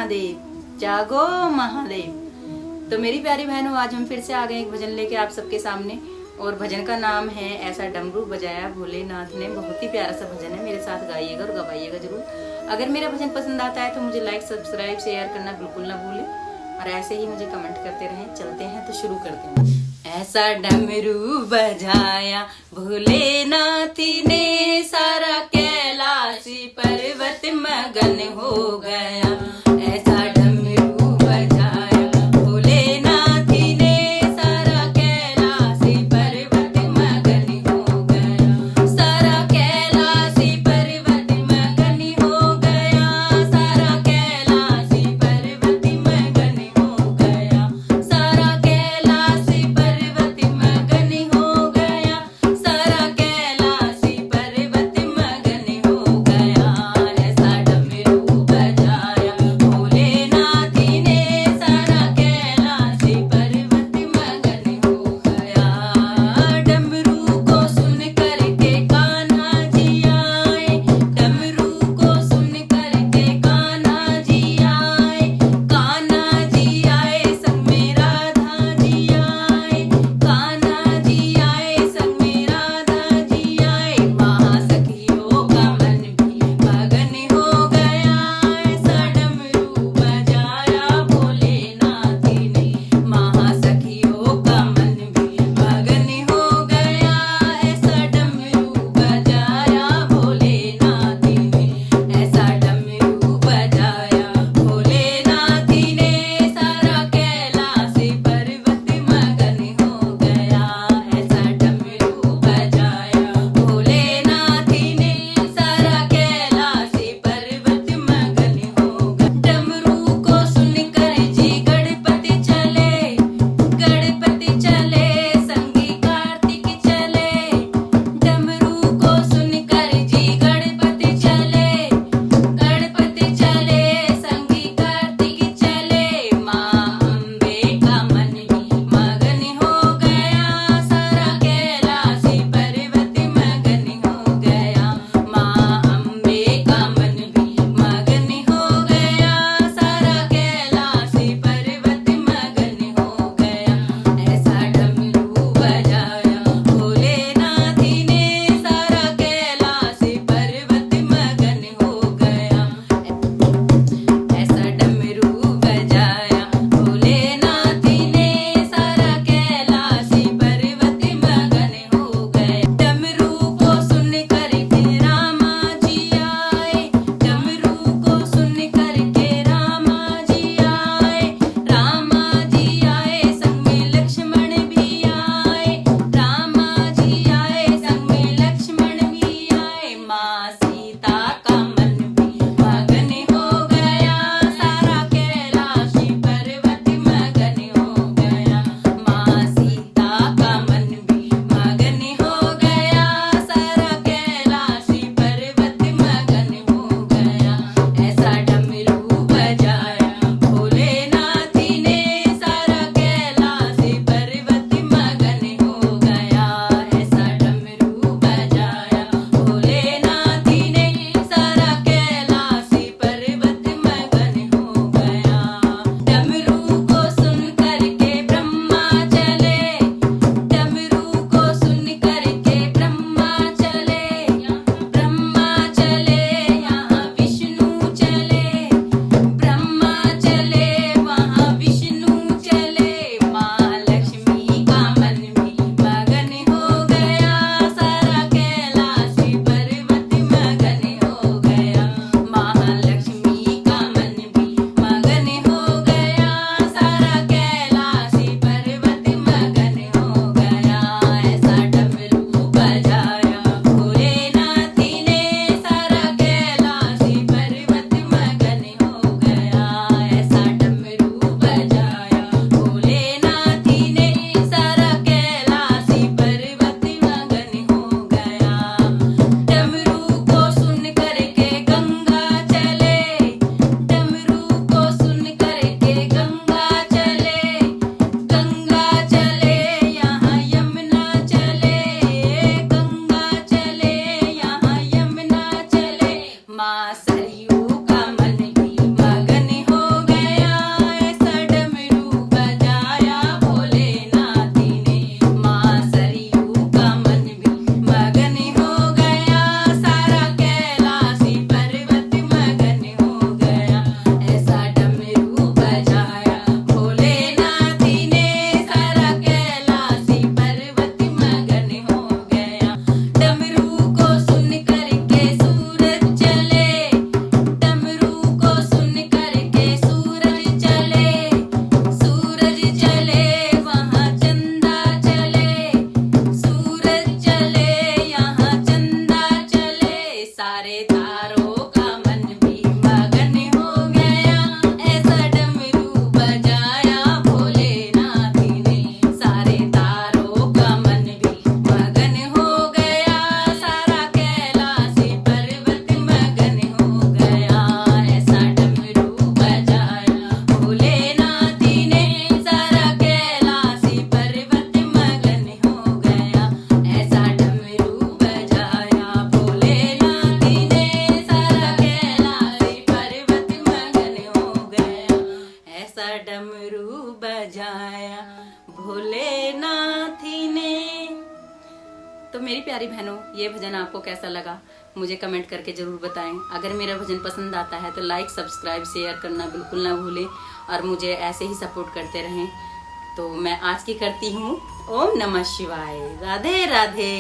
महादेव, जागो महादेव। तो मेरी प्यारी बहनों, आज हम फिर से आ गए एक भजन लेके आप सबके सामने। और भजन का नाम है ऐसा डमरू बजाया भोलेनाथ ने। बहुत ही प्यारा सा भजन है, मेरे साथ गाइएगा और गवाइएगा जरूर। अगर मेरा भजन पसंद आता है तो मुझे लाइक, सब्सक्राइब, शेयर करना बिल्कुल ना भूलें और ऐसे ही मुझे कमेंट करते रहें। चलते हैं तो शुरू करते हैं। ऐसा डमरू बजाया भोलेनाथ ने, सारा कैलाश पर्वत मगन हो गया। ऐसा डमरू बजाया भोलेनाथ ने, सारा कैलाश पर्वत मगन हो गया। सारा कैलाश पर्वत मगन हो गया। सारा कैलाश पर्वत मगन हो गया। सारा कैलाश पर्वत मगन हो गया। सारा कैलाश पर्वत ऐसा डमरू बजाया भोलेनाथ ने। तो मेरी प्यारी बहनों, ये भजन आपको कैसा लगा मुझे कमेंट करके जरूर बताएं। अगर मेरा भजन पसंद आता है तो लाइक, सब्सक्राइब, शेयर करना बिल्कुल ना भूलें और मुझे ऐसे ही सपोर्ट करते रहें। तो मैं आज की करती हूँ ओम नमः शिवाय। राधे राधे।